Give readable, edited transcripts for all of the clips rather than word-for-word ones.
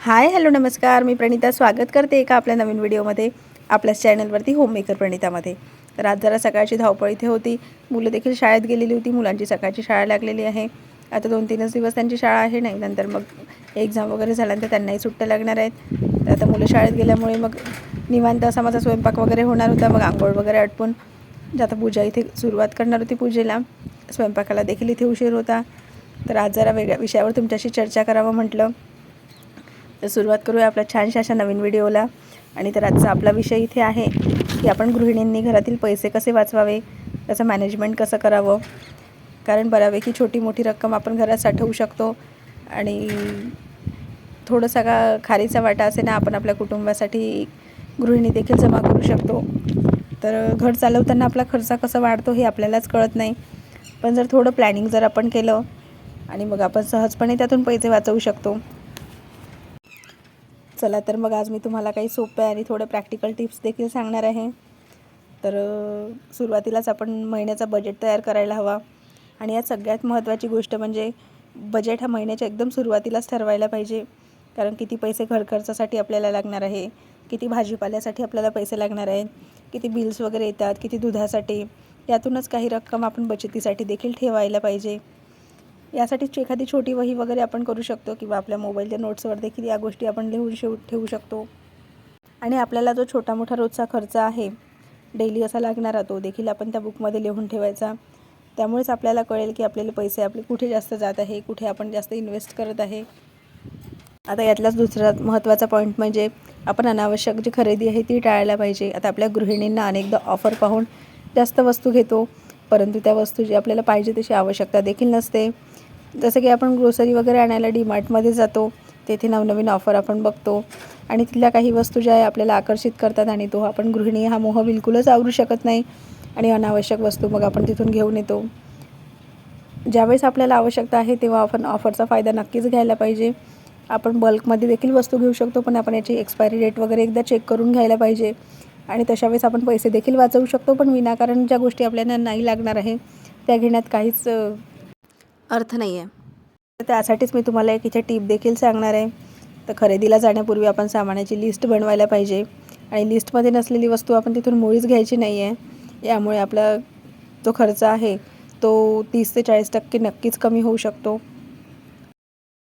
Hi hello नमस्कार, मी प्रणिता स्वागत करते एका आपल्या नवीन व्हिडिओमध्ये आपल्याच चॅनलवरती होममेकर प्रणितामध्ये. तर आज जरा सकाळची धावपळ इथे होती. मुलं देखील शाळेत गेलेली होती. मुलांची सकाळची शाळा लागलेली आहे. आता 2-3च दिवस त्यांची शाळा आहे, नाही नंतर मग एक्झाम वगैरे झाल्यानंतर त्यांनाही सुट्ट्या लागणार आहेत. तर आता मुलं शाळेत गेल्यामुळे मग निवांत असा माझा स्वयंपाक वगैरे होणार होता. मग आंघोळ वगैरे आटपून आता पूजा इथे सुरुवात करणार होती पूजेला. स्वयंपाकाला देखील इथे उशीर होता. तर आज जरा वेगळ्या विषयावर तुमच्याशी चर्चा करावं म्हटलं. तर सुरुवात करूया आपल्या छानशा अशा नवीन व्हिडिओला. आणि तर आजचा आपला विषय इथे आहे की आपण गृहिणींनी घरातील पैसे कसे वाचवावे, त्याचं मॅनेजमेंट कसं करावं. कारण बऱ्यापैकी छोटी मोठी रक्कम आपण घरात साठवू शकतो आणि थोडंसं का खारीचा वाटा असे ना आपण आपल्या कुटुंबासाठी गृहिणी देखील जमा करू शकतो. तर घर चालवताना आपला खर्च कसा वाढतो हे आपल्यालाच कळत नाही, पण जर थोडं प्लॅनिंग जर आपण केलं आणि मग आपण सहजपणे त्यातून पैसे वाचवू शकतो. चला तर मग आज मी तुम्हाला काही सोप्या आणि थोडं प्रॅक्टिकल टिप्स देखील सांगणार आहे. तर सुरुवातीलाच आपण महिन्याचा बजेट तयार करायला हवा. आणि यात सगळ्यात महत्त्वाची गोष्ट म्हणजे बजेट हा महिन्याच्या एकदम सुरुवातीलाच ठरवायला पाहिजे. कारण किती पैसे घर खर्चासाठी आपल्याला लागणार आहे, किती भाजीपाल्यासाठी आपल्याला पैसे लागणार आहेत, किती बिल्स वगैरे येतात, किती दुधासाठी, यातूनच काही रक्कम आपण बचतीसाठी देखील ठेवायला पाहिजे. यासाठीच एखादी छोटी वही वगैरे आपण करू शकतो किंवा आपल्या मोबाईलच्या नोट्सवर देखील या गोष्टी आपण लिहून ठेवू शकतो. आणि आपल्याला जो छोटा मोठा रोजचा खर्च आहे, डेली असा लागणारा, तो देखील आपण त्या बुकमध्ये लिहून ठेवायचा. त्यामुळेच आपल्याला कळेल की आपल्याला पैसे आपले कुठे जास्त जात आहे, कुठे आपण जास्त इन्व्हेस्ट करत आहे. आता यातलाच दुसरा महत्त्वाचा पॉईंट म्हणजे आपण अनावश्यक जी खरेदी आहे ती टाळायला पाहिजे. आता आपल्या गृहिणींना अनेकदा ऑफर पाहून जास्त वस्तू घेतो, परंतु त्या वस्तूची आपल्याला पाहिजे तशी आवश्यकता देखील नसते. जसं की आपण ग्रोसरी वगैरे आणायला डीमार्टमध्ये जातो, तेथे नवनवीन ऑफर आपण बघतो आणि तिथल्या काही वस्तू ज्या आहे आपल्याला आकर्षित करतात आणि तो आपण गृहिणी हा मोह बिलकुलच आवरू शकत नाही आणि अनावश्यक वस्तू मग आपण तिथून घेऊन येतो. ज्यावेळेस आपल्याला आवश्यकता आहे तेव्हा आपण ऑफरचा फायदा नक्कीच घ्यायला पाहिजे. आपण बल्कमध्ये देखील वस्तू घेऊ शकतो, पण आपण याची एक्सपायरी डेट वगैरे एकदा चेक करून घ्यायला पाहिजे. आणि तशा वेळेस आपण पैसे देखील वाचवू शकतो, पण विनाकारण ज्या गोष्टी आपल्याला नाही लागणार आहे त्या घेण्यात काहीच अर्थ नाही आहे. तर त्यासाठीच मी तुम्हाला एक इथे टीप देखील सांगणार आहे. तर खरेदीला जाण्यापूर्वी आपण सामानाची लिस्ट बनवायला पाहिजे आणि लिस्टमध्ये नसलेली वस्तू आपण तिथून मुळीच घ्यायची नाही आहे. यामुळे आपला जो खर्च आहे तो 30 ते 40% नक्कीच कमी होऊ शकतो.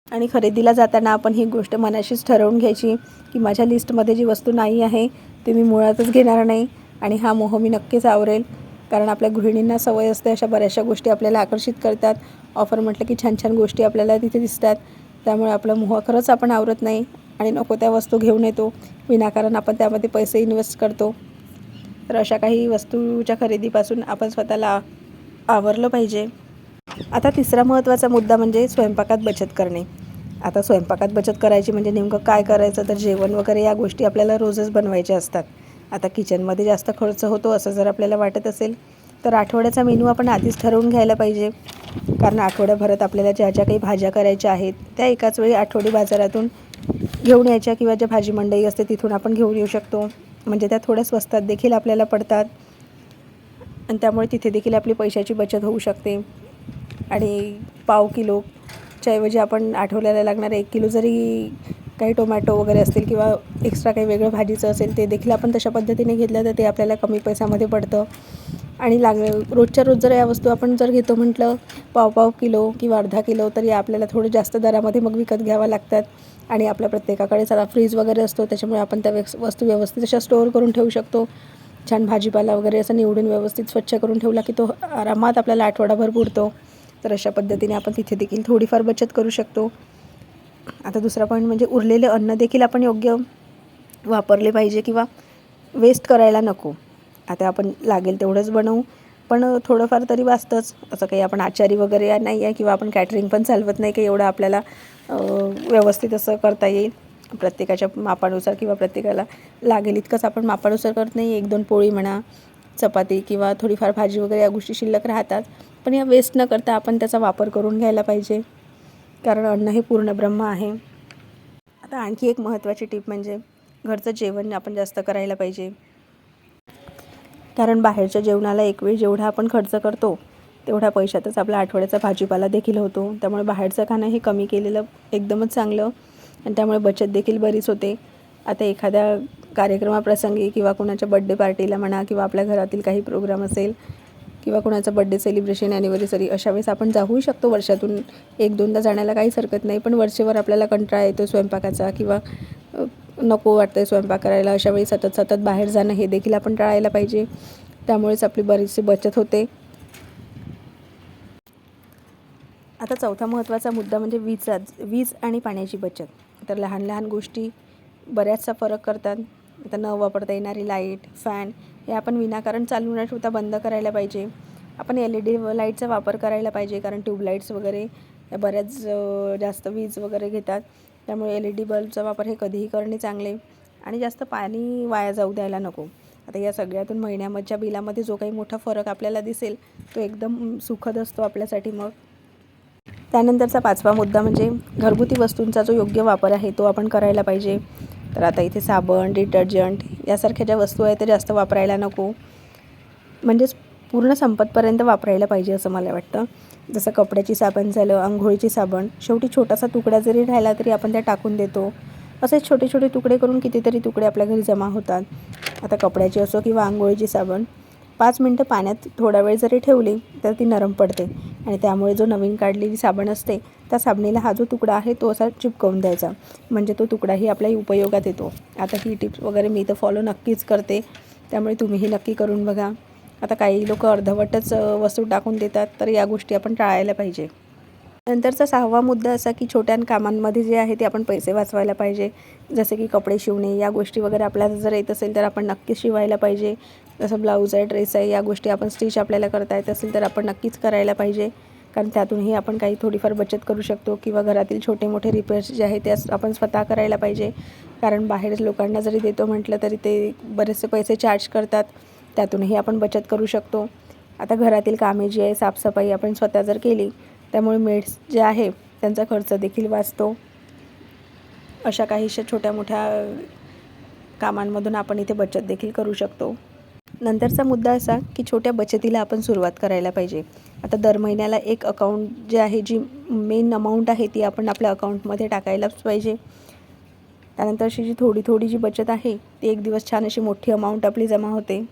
आणि खरेदीला जाताना आपण ही गोष्ट मनाशीच ठरवून घ्यायची की माझ्या लिस्टमध्ये जी वस्तू नाही आहे ती मी मुळातच घेणार नाही आणि हा मोह मी नक्कीच आवरेल. कारण आपल्या गृहिणींना सवय असते अशा बऱ्याचशा गोष्टी आपल्याला आकर्षित करतात. ऑफर म्हटलं की छान छान गोष्टी आपल्याला तिथे दिसतात, त्यामुळे आपलं मोह खरंच आपण आवरत नाही आणि नको त्या वस्तू घेऊन येतो. विनाकारण आपण त्यामध्ये पैसे इन्व्हेस्ट करतो. तर अशा काही वस्तूच्या खरेदीपासून आपण स्वतःला आवरलं पाहिजे. आता तिसरा महत्त्वाचा मुद्दा म्हणजे स्वयंपाकात बचत करणे. आता स्वयंपाकात बचत करायची म्हणजे नेमकं काय करायचं, तर जेवण वगैरे या गोष्टी आपल्याला रोजच बनवायच्या असतात. आता किचनमध्ये जास्त खर्च होतो असं जर आपल्याला वाटत असेल तर आठवड्याचा मेनू आपण आधीच ठरवून घ्यायला पाहिजे. कारण आठवड्याभरात आपल्याला ज्या ज्या काही भाज्या करायच्या आहेत त्या एकाच वेळी आठवडी बाजारातून घेऊन यायच्या किंवा ज्या भाजी मंडई असते तिथून आपण घेऊन येऊ शकतो. म्हणजे त्या थोड्या स्वस्तात देखील आपल्याला पडतात आणि त्यामुळे तिथे देखील आपली पैशाची बचत होऊ शकते. आणि पाव किलोच्या ऐवजी आपण आठवड्याला लागणारे 1 किलो जरी काही टोमॅटो वगैरे असतील किंवा एक्स्ट्रा काही वेगळं भाजीचं असेल ते देखील आपण तशा पद्धतीने घेतलं तर ते आपल्याला कमी पैशामध्ये पडतं. आणि रोजच्या रोज जर या वस्तू आपण जर घेतो म्हटलं पाव किलो किंवा अर्धा किलो, तर या आपल्याला थोडं जास्त दरामध्ये मग विकत घ्याव्या लागतात. आणि आपल्या प्रत्येकाकडे साधा फ्रीज वगैरे असतो, त्याच्यामुळे आपण त्या वस्तू व्यवस्थित अशा स्टोअर करून ठेवू शकतो. छान भाजीपाला वगैरे असं निवडून व्यवस्थित स्वच्छ करून ठेवला की तो आरामात आपल्याला आठवडाभर पुरतो. तर अशा पद्धतीने आपण तिथे देखील थोडीफार बचत करू शकतो. आता दुसरा पॉईंट म्हणजे उरलेले अन्न देखील आपण योग्य वापरले पाहिजे किंवा वेस्ट करायला नको. आता आपण लागेल तेवढंच बनवू, पण थोडंफार तरी वाचतंच. असं काही आपण आचारी वगैरे नाही आहे किंवा आपण कॅटरिंग पण चालवत नाही की एवढं आपल्याला व्यवस्थित असं करता येईल. प्रत्येकाच्या मापानुसार किंवा प्रत्येकाला लागेल इतकंच आपण मापानुसार करत नाही. 1-2 पोळी म्हणा, चपाती किंवा थोडीफार भाजी वगैरे या गोष्टी शिल्लक राहतात, पण या वेस्ट न करता आपण त्याचा वापर करून घ्यायला पाहिजे. कारण अन्न हे पूर्ण ब्रह्म आहे. आता आणखी एक महत्त्वाची टीप म्हणजे घरचं जेवण आपण जास्त करायला पाहिजे. कारण बाहेरच्या जेवणाला एक वेळ जेवढा आपण खर्च करतो तेवढ्या पैशातच आपला आठवड्याचा भाजीपाला देखील होतो. त्यामुळे बाहेरचं खाणं हे कमी केलेलं एकदमच चांगलं. आणि त्यामुळे बचत देखील बरीच होते. आता एखाद्या कार्यक्रमाप्रसंगी किंवा कोणाच्या बड्डे पार्टीला म्हणा किंवा आपल्या घरातील काही प्रोग्राम असेल किंवा कोणाचं बड्डे सेलिब्रेशन, ॲनिव्हर्सरी, अशा वेळेस आपण जाऊही शकतो. वर्षातून 1-2दा जाण्याला काहीच हरकत नाही. पण वरचेवर आपल्याला कंटाळा येतो स्वयंपाकाचा किंवा नको वाटतं स्वयंपाक करायला, अशा वेळी सतत बाहेर जाणं हे देखील आपण टाळायला पाहिजे. त्यामुळेच आपली बरीचशी बचत होते. आता चौथा महत्त्वाचा मुद्दा म्हणजे वीज आणि पाण्याची बचत. तर लहान लहान गोष्टी बऱ्याचसा फरक करतात. आता न वापरता येणारी लाईट, फॅन हे आपण विनाकारण चालू न ठेवता बंद करायला पाहिजे. आपण LED लाईटचा वापर करायला पाहिजे, कारण ट्यूबलाईट्स वगैरे या बऱ्याच जास्त वीज वगैरे घेतात. त्यामुळे LED बल्बचा वापर हे कधीही करणे चांगले आणि जास्त पाणी वाया जाऊ द्यायला नको. आता या सगळ्यातून महिन्याच्या बिलामध्ये जो काही मोठा फरक आपल्याला दिसेल तो एकदम सुखद असतो आपल्यासाठी. मग त्यानंतरचा 5वा मुद्दा म्हणजे घरगुती वस्तूंचा जो योग्य वापर आहे तो आपण करायला पाहिजे. तर आता इथे साबण, डिटर्जंट यासारख्या ज्या वस्तू आहेत त्या जास्त वापरायला नको, म्हणजेच पूर्ण संपतपर्यंत वापरायला पाहिजे असं मला वाटतं. जसं कपड्याची साबण झालं, अंघोळीची साबण, शेवटी छोटासा तुकडा जरी राहिला तरी आपण त्या टाकून देतो. असेच छोटे छोटे तुकडे करून कितीतरी तुकडे आपल्या घरी जमा होतात. आता कपड्याची असो किंवा अंघोळीची साबण 5 मिनटं पाण्यात थोडा वेळ जरी ठेवली तर ती नरम पडते आणि त्यामुळे जो नवीन काढलेली साबण असते त्या साबणीला हा जो तुकडा आहे तो असा चिपकवून द्यायचा, म्हणजे तो तुकडाही आपल्या उपयोगात येतो. आता ही टिप्स वगैरे मी तर फॉलो नक्कीच करते, त्यामुळे तुम्हीही नक्की करून बघा. आता काही लोक अर्धवटच वस्तू टाकून देतात, तर या गोष्टी आपण टाळायला पाहिजे. नंतरचा 6वा मुद्दा असा की छोट्या कामांमध्ये जे आहे ते आपण पैसे वाचवायला पाहिजे. जसे की कपडे शिवणे या गोष्टी वगैरे आपल्याला जर येत असेल तर आपण नक्कीच शिवायला पाहिजे. जसं ब्लाऊज आहे, ड्रेस आहे, या गोष्टी आपण स्टिच आपल्याला करता येत असेल तर आपण नक्कीच करायला पाहिजे, कारण त्यातूनही आपण काही थोडीफार बचत करू शकतो. किंवा घरातील छोटे मोठे रिपेअर्स जे आहे ते आपण स्वतः करायला पाहिजे, कारण बाहेर लोकांना जरी देतो म्हटलं तरी ते बरेचसे पैसे चार्ज करतात. त्यातूनही आपण बचत करू शकतो. आता घरातील कामे जी आहे, साफसफाई आपण स्वतः जर केली त्यामुळे मेड्स जे आहे त्यांचा खर्च देखील वाचतो. अशा काहीशा छोट्या मोठ्या कामांमधून आपण इथे बचत देखील करू शकतो. नंतरचा मुद्दा असा की छोट्या बचतीला आपण सुरुवात करायला पाहिजे. आता दर महिन्याला एक अकाउंट जे आहे, जी मेन अमाऊंट आहे ती आपण आपल्या अकाउंटमध्ये टाकायलाच पाहिजे. त्यानंतर अशी जी थोडी जी बचत आहे ती एक दिवस छान अशी मोठी अमाऊंट आपली जमा होते.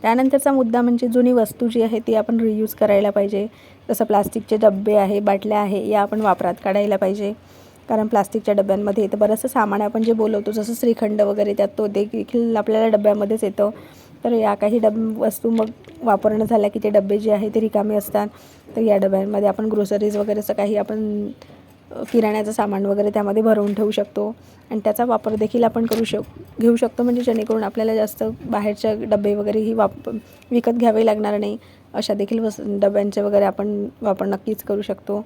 त्यानंतरचा मुद्दा म्हणजे जुनी वस्तू जी आहे ती आपण रियूज करायला पाहिजे. जसं प्लास्टिकचे डबे आहे, बाटल्या आहे, या आपण वापरात काढायला पाहिजे, कारण प्लास्टिकच्या डब्यांमध्ये तर बरंचसं सामान आपण जे बोलवतो जसं श्रीखंड वगैरे त्यात तो देखील आपल्याला डब्यामध्येच येतं. तर या काही वस्तू मग वापरणं झाल्या की ते डबे जे आहे ते रिकामे असतात. तर या डब्यांमध्ये आपण ग्रोसरीज वगैरे असं काही आपण किराण्याचं सामान वगैरे त्यामध्ये भरवून ठेवू शकतो आणि त्याचा वापर देखील आपण घेऊ शकतो, म्हणजे जेणेकरून आपल्याला जास्त बाहेरच्या डबे वगैरे ही विकत घ्यावे लागणार नाही. अशा देखील डब्यांचे वगैरे आपण वापर नक्कीच करू शकतो.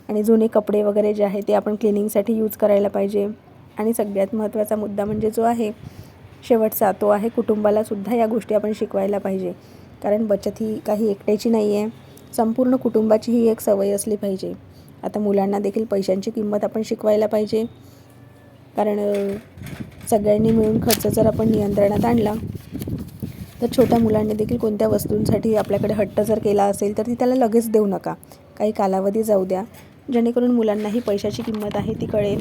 आणि जुने कपडे वगैरे जे आहे ते आपण क्लिनिंगसाठी यूज करायला पाहिजे. आणि सगळ्यात महत्त्वाचा मुद्दा म्हणजे जो आहे शेवटचा, तो आहे कुटुंबालासुद्धा या गोष्टी आपण शिकवायला पाहिजे, कारण बचत ही काही एकट्याची नाही आहे, संपूर्ण कुटुंबाची ही एक सवय असली पाहिजे. आता मुलांना देखील पैशांची किंमत आपण शिकवायला पाहिजे, कारण सगळ्यांनी मिळून खर्च जर आपण नियंत्रणात आणला तर छोट्या मुलांनी देखील कोणत्या वस्तूंसाठी आपल्याकडे हट्ट जर केला असेल तर ती त्याला लगेच देऊ नका, काही कालावधी जाऊ द्या, जेणेकरून मुलांनाही पैशाची किंमत आहे ती कळेल.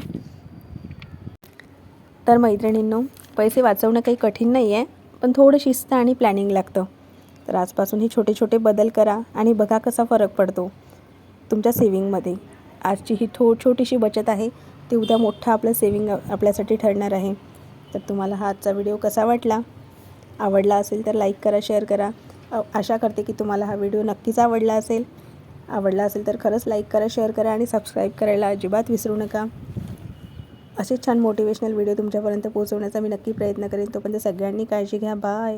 तर मैत्रिणींनो, पैसे वाचवणं काही कठीण नाही आहे, पण थोडं शिस्त आणि प्लॅनिंग लागतं. तर आजपासून हे छोटे छोटे बदल करा आणि बघा कसा फरक पडतो तुमच्या सेविंगमध्ये. आजची ही छोटीशी बचत आहे ती उद्या मोठा आपलं सेविंग आपल्यासाठी ठरणार आहे. तर तुम्हाला हा आजचा व्हिडिओ कसा वाटला? आवडला असेल तर लाईक करा, शेअर करा. आशा करते की तुम्हाला हा व्हिडिओ नक्कीच आवडला असेल तर खरंच लाईक करा, शेअर करा आणि सबस्क्राईब करायला अजिबात विसरू नका. असेच छान मोटिवेशनल व्हिडिओ तुमच्यापर्यंत पोहोचवण्याचा मी नक्की प्रयत्न करेन. तोपर्यंत सगळ्यांनी काळजी घ्या. बाय.